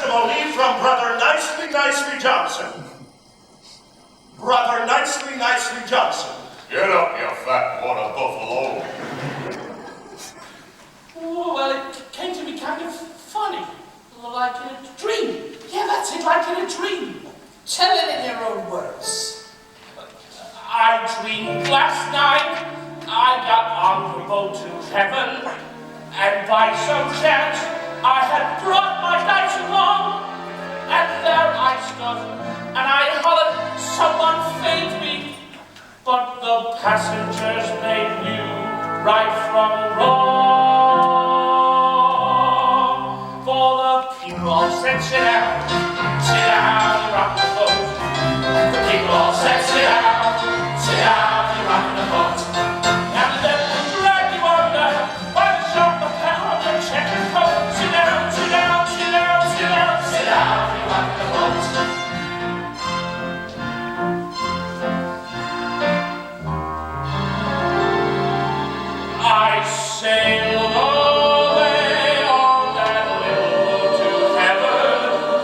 testimony from Brother Nicely Johnson. Brother Nicely Johnson. Get up, you fat water buffalo. Oh, well, it came to me kind of funny. Like in a dream. Yeah, that's it, like in a dream. Tell it in your own words. I dreamed last night I got on the boat to heaven, and by some chance I had brought my dice along, and there I stood, and I hollered, someone saved me, but the passengers, they knew right from wrong, for the people all said, sit down, rock the boat. The people all said, sit down, you're rocking the boat. And then we drag you under by the sharp lapel of your checkered coat. Sit down, you're rocking the boat. I sailed away on that little boat to heaven,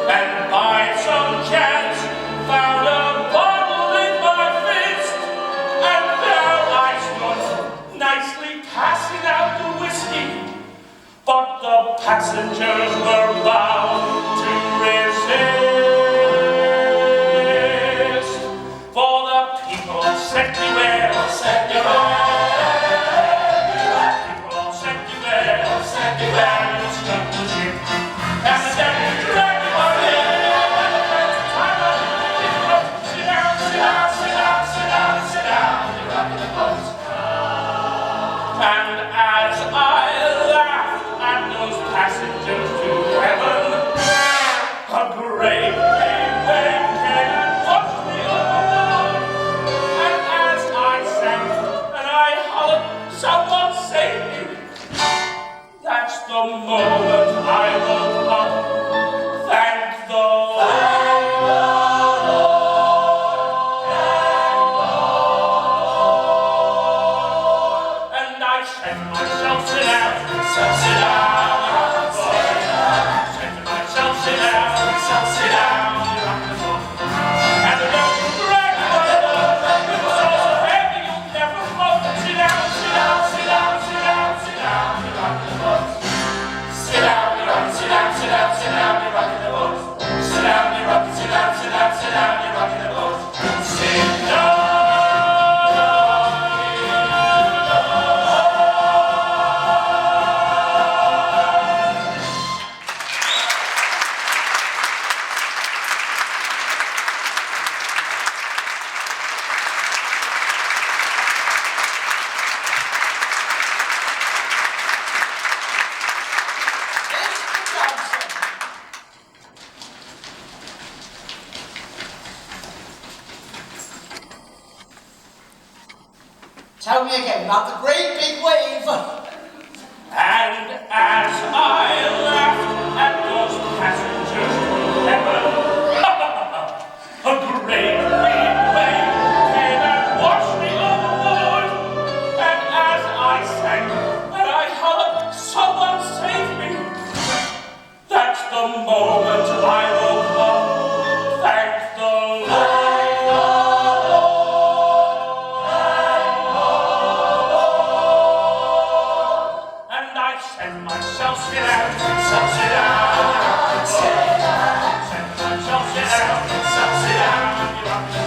and by some chance found a bottle in my fist, and there I stood, nicely passing out the whiskey, but the passengers were bound to resist, for the people said beware, you struck the ship, and then you dragged you on in, sit down, you're rocking the boat. And as I laughed at those passengers to heaven, a great big wave came and washed me overboard. And as I sang and I hollered, someone save me, that's the moment I woke up. Thank the Lord. And I said to myself, sit down, said to myself, sit down, you're rocking the boat. And the boat will drag you under, it was so heavy you'll never float. Sit down, you're rocking the boat. Sit down, you're rocking the boat. Sit down, you're rocking the boat. Sit down. Tell me again about the great big wave. And as I laughed at those passengers to heaven, a great big wave came and washed me overboard. And as I sang and I hollered, someone save me, that's the moment I woke up. Thank the Lord. Myself sit down, you're rocking the